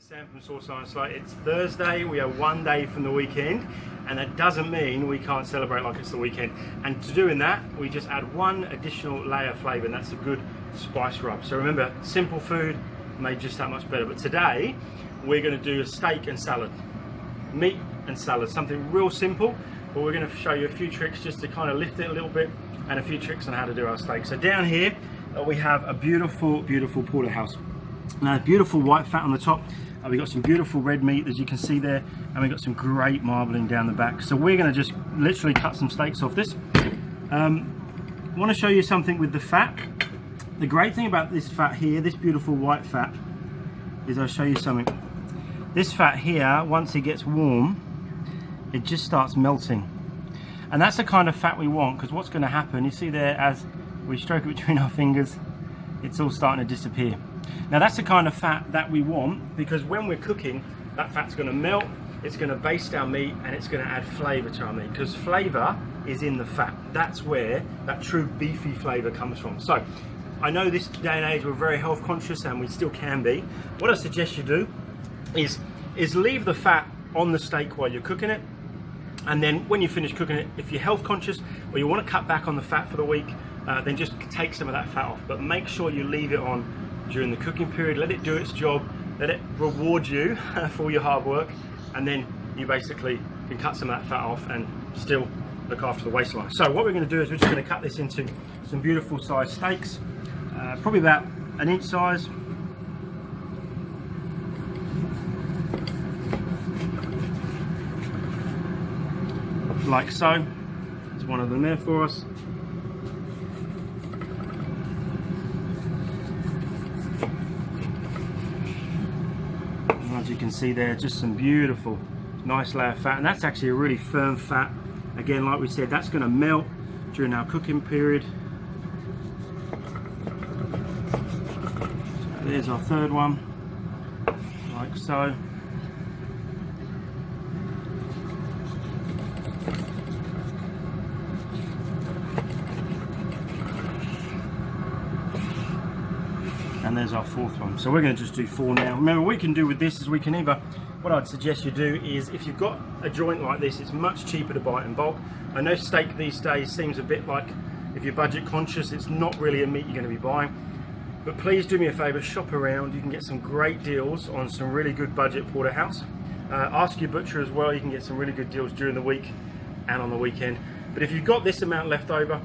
Sam from Sauce Iron Slate. It's Thursday, we are one day from the weekend, and that doesn't mean we can't celebrate like it's the weekend. And to doing that, we just add one additional layer of flavour, and that's a good spice rub. So remember, simple food made just that much better. But today, we're going to do a steak and salad. Meat and salad, something real simple, but we're going to show you a few tricks just to kind of lift it a little bit, and a few tricks on how to do our steak. So down here, we have a beautiful, beautiful porterhouse. Now, beautiful white fat on the top. We've got some beautiful red meat, as you can see there, and we've got some great marbling down the back. So we're going to just literally cut some steaks off this. I want to show you something with the fat. The great thing about this fat here, this beautiful white fat, is I'll show you something. This fat here, once it gets warm, it just starts melting. And that's the kind of fat we want, because what's going to happen, you see there, as we stroke it between our fingers, it's all starting to disappear. Now that's the kind of fat that we want, because when we're cooking, that fat's going to melt, it's going to baste our meat, and it's going to add flavour to our meat, because flavour is in the fat. That's where that true beefy flavour comes from. So I know this day and age we're very health conscious, and we still can be. What I suggest you do is leave the fat on the steak while you're cooking it, and then when you finish cooking it, if you're health conscious or you want to cut back on the fat for the week, then just take some of that fat off, but make sure you leave it on during the cooking period. Let it do its job, let it reward you for all your hard work, and then you basically can cut some of that fat off and still look after the waistline. So what we're going to do is we're just going to cut this into some beautiful sized steaks, probably about an inch size. Like so. There's one of them there for us. As you can see there, just some beautiful nice layer of fat, and that's actually a really firm fat. Again, like we said, that's going to melt during our cooking period. So there's our third one, like so. And there's our fourth one. So we're going to just do 4 now. Remember, what we can do with this is we can either, what I'd suggest you do is, if you've got a joint like this, it's much cheaper to buy it in bulk. I know steak these days seems a bit like, if you're budget conscious, it's not really a meat you're going to be buying. But please do me a favour, shop around. You can get some great deals on some really good budget porterhouse. Ask your butcher as well, you can get some really good deals during the week and on the weekend. But if you've got this amount left over,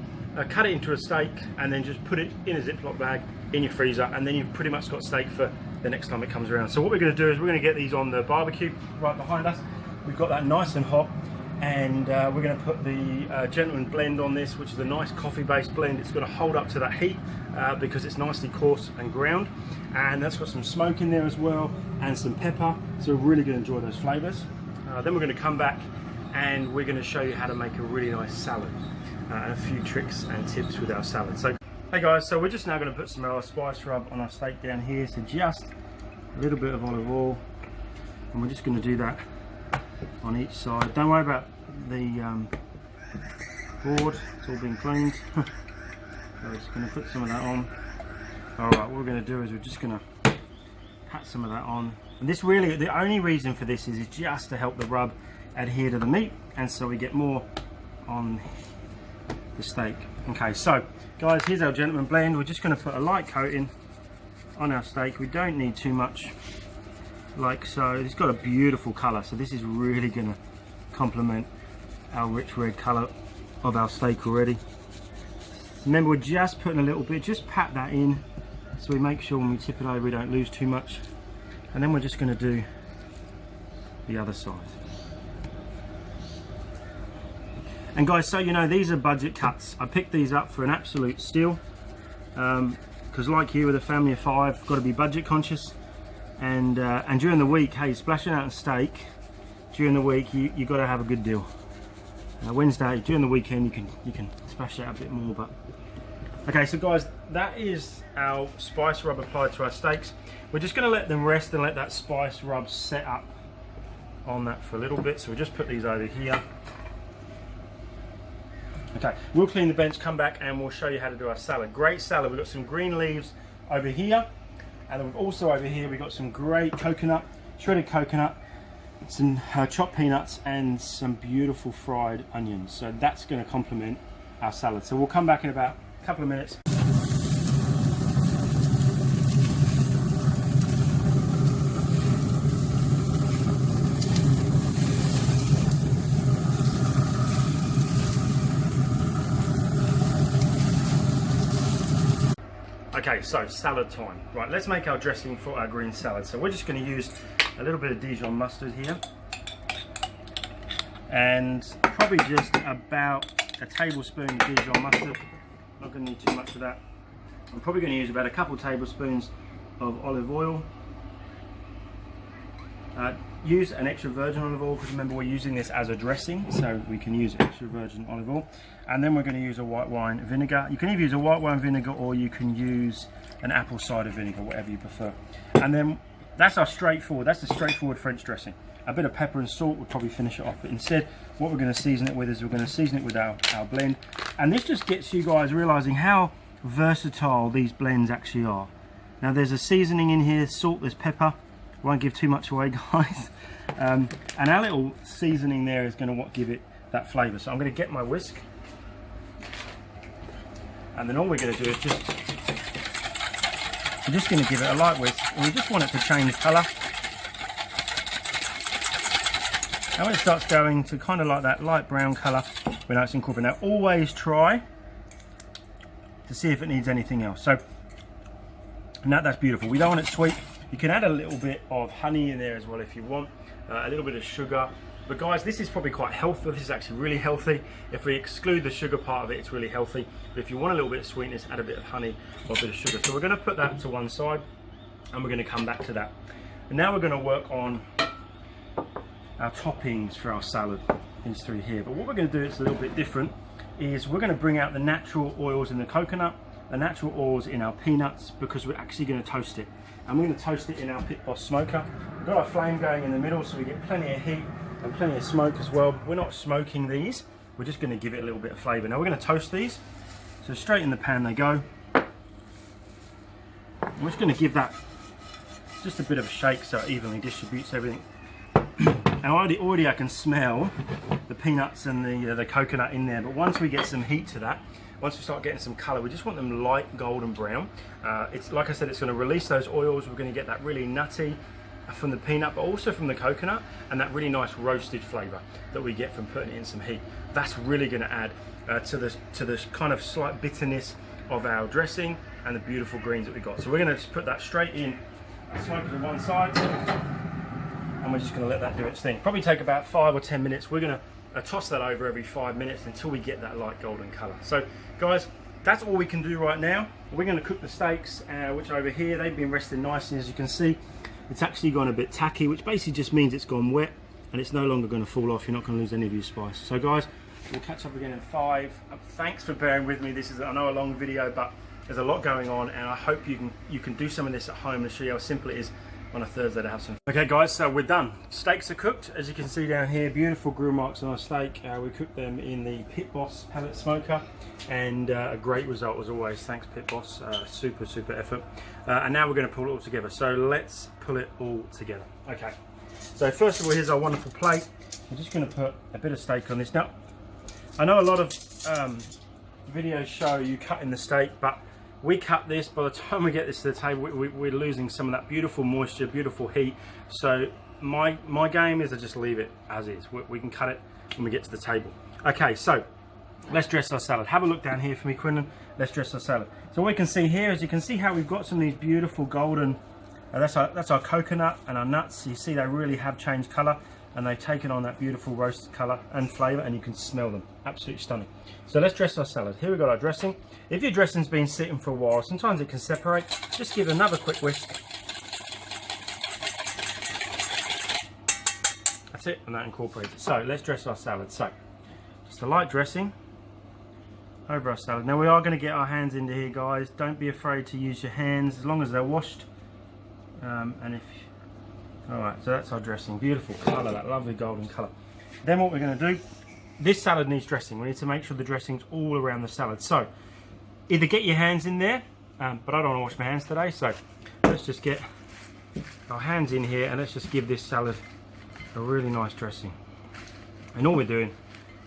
cut it into a steak and then just put it in a Ziploc bag in your freezer, and then you've pretty much got steak for the next time it comes around. So what we're going to do is we're going to get these on the barbecue right behind us. We've got that nice and hot, and we're going to put the gentleman blend on this, which is a nice coffee based blend. It's going to hold up to that heat because it's nicely coarse and ground, and that's got some smoke in there as well and some pepper, so we're really going to enjoy those flavours. Then we're going to come back and we're going to show you how to make a really nice salad, and a few tricks and tips with our salad. So hey guys, so we're just now going to put some of our spice rub on our steak down here. So just a little bit of olive oil, and we're just going to do that on each side. Don't worry about the board, it's all been cleaned. So we're just going to put some of that on. Alright, what we're going to do is we're just going to pat some of that on. And this really, the only reason for this is just to help the rub adhere to the meat, and so we get more on the steak. Okay, so guys, here's our gentleman blend. We're just going to put a light coating on our steak. We don't need too much, like so. It's got a beautiful colour, so this is really going to complement our rich red colour of our steak already. Remember, we're just putting a little bit, just pat that in, so we make sure when we tip it over we don't lose too much. And then we're just going to do the other side. And guys, so you know, these are budget cuts. I picked these up for an absolute steal, because like you, with a family of 5, got to be budget conscious, and during the week, hey, splashing out a steak during the week, you got to have a good deal. Wednesday, during the weekend, you can splash out a bit more. But okay, so guys, that is our spice rub applied to our steaks. We're just going to let them rest and let that spice rub set up on that for a little bit. So we'll just put these over here. Okay, we'll clean the bench, come back, and we'll show you how to do our salad. Great salad. We've got some green leaves over here, and then we've also over here we've got some great coconut shredded coconut, some chopped peanuts, and some beautiful fried onions. So that's going to complement our salad. So we'll come back in about a couple of minutes. Okay, so salad time. Right, let's make our dressing for our green salad. So we're just going to use a little bit of Dijon mustard here, and probably just about a tablespoon of Dijon mustard. Not going to need too much of that. I'm probably going to use about a couple tablespoons of olive oil. Use an extra virgin olive oil, because remember we're using this as a dressing, so we can use extra virgin olive oil. And then we're going to use a white wine vinegar. You can either use a white wine vinegar or you can use an apple cider vinegar, whatever you prefer. And then that's the straightforward French dressing. A bit of pepper and salt would probably finish it off, but instead what we're going to season it with is we're going to season it with our blend. And this just gets you guys realizing how versatile these blends actually are. Now there's a seasoning in here, salt, there's pepper. Won't give too much away, guys. And our little seasoning there is going to give it that flavour. So I'm going to get my whisk, and then all we're going to do is we're just going to give it a light whisk, and we just want it to change colour. And when it starts going to kind of like that light brown colour, we know it's incorporated. Now always try to see if it needs anything else. So now that's beautiful. We don't want it sweet. You can add a little bit of honey in there as well if you want, a little bit of sugar. But guys, this is probably quite healthy. This is actually really healthy. If we exclude the sugar part of it, it's really healthy. But if you want a little bit of sweetness, add a bit of honey or a bit of sugar. So we're going to put that to one side, and we're going to come back to that. And now we're going to work on our toppings for our salad. These three here. But what we're going to do, it's a little bit different, is we're going to bring out the natural oils in the coconut, the natural oils in our peanuts, because we're actually going to toast it. And we're going to toast it in our Pit Boss smoker. We've got our flame going in the middle, so we get plenty of heat and plenty of smoke as well. We're not smoking these, we're just going to give it a little bit of flavour. Now we're going to toast these, so straight in the pan they go. We're just going to give that just a bit of a shake so it evenly distributes everything. And already I can smell the peanuts and the coconut in there, but once we get some heat to that, once we start getting some colour, we just want them light golden brown. It's like I said, it's going to release those oils. We're going to get that really nutty from the peanut, but also from the coconut, and that really nice roasted flavour that we get from putting it in some heat. That's really going to add to the kind of slight bitterness of our dressing and the beautiful greens that we got. So we're going to just put that straight in, smoke it to one side, and we're just going to let that do its thing. Probably take about 5 or 10 minutes. We're going to toss that over every 5 minutes until we get that light golden colour. So guys, that's all we can do right now. We're going to cook the steaks, which over here, they've been resting nicely. As you can see, it's actually gone a bit tacky, which basically just means it's gone wet and it's no longer going to fall off. You're not going to lose any of your spice. So guys, we'll catch up again in 5. Thanks for bearing with me. This is, I know, a long video, but there's a lot going on, and I hope you can do some of this at home and show you how simple it is on a Thursday to have some. Okay guys, so we're done. Steaks are cooked, as you can see down here. Beautiful grill marks on our steak. We cooked them in the Pit Boss pellet smoker, and a great result as always. Thanks Pit Boss, super effort. And now we're going to pull it all together. So let's pull it all together. Okay, so first of all, here's our wonderful plate. I'm just going to put a bit of steak on this. Now, I know a lot of videos show you cutting the steak, but we cut this. By the time we get this to the table, we're losing some of that beautiful moisture, beautiful heat. So my game is to just leave it as is. We can cut it when we get to the table. Okay, so let's dress our salad. Have a look down here for me, Quinlan. Let's dress our salad. So what we can see here is, you can see how we've got some of these beautiful golden, that's our coconut and our nuts. You see they really have changed colour, and they've taken on that beautiful roasted colour and flavour, and you can smell them. Absolutely stunning. So let's dress our salad. Here we've got our dressing. If your dressing's been sitting for a while, sometimes it can separate. Just give it another quick whisk. That's it, and that incorporates it. So let's dress our salad. So just a light dressing over our salad. Now we are going to get our hands into here, guys. Don't be afraid to use your hands as long as they're washed. Alright, so that's our dressing. Beautiful colour, that lovely golden colour. Then what we're going to do, this salad needs dressing. We need to make sure the dressing's all around the salad. So either get your hands in there, but I don't want to wash my hands today, so let's just get our hands in here and let's just give this salad a really nice dressing. And all we're doing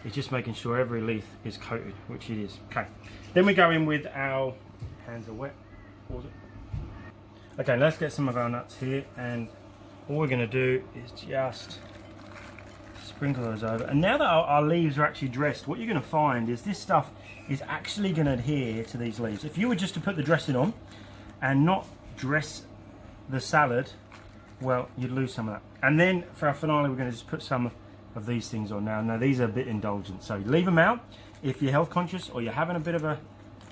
is just making sure every leaf is coated, which it is. Okay, then we go in with our, hands are wet, pause it. Okay, let's get some of our nuts here, and all we're going to do is just sprinkle those over. And now that our leaves are actually dressed, what you're going to find is this stuff is actually going to adhere to these leaves. If you were just to put the dressing on and not dress the salad, well, you'd lose some of that. And then for our finale, we're going to just put some of these things on now. Now these are a bit indulgent, so leave them out if you're health conscious or you're having a bit of a,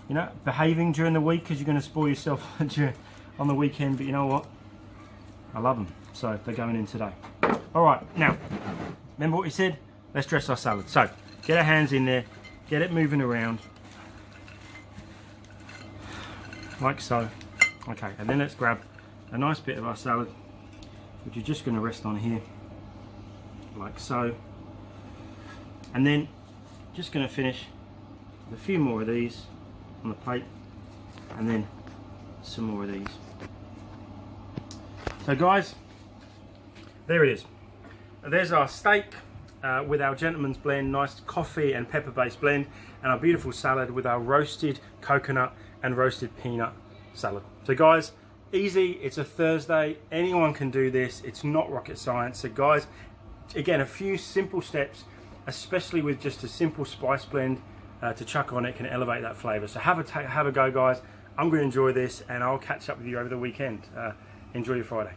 you know, behaving during the week because you're going to spoil yourself on the weekend. But you know what? I love them, so they're going in today. All right, now remember what we said? Let's dress our salad. So get our hands in there, get it moving around like so. Okay, and then let's grab a nice bit of our salad, which you're just going to rest on here like so, and then just going to finish with a few more of these on the plate, and then some more of these. So guys, there it is. There's our steak with our gentleman's blend, nice coffee and pepper based blend, and our beautiful salad with our roasted coconut and roasted peanut salad. So guys, easy, it's a Thursday, anyone can do this, it's not rocket science. So guys, again, a few simple steps, especially with just a simple spice blend to chuck on it, can elevate that flavour. So have a go guys. I'm going to enjoy this and I'll catch up with you over the weekend. Enjoy your Friday.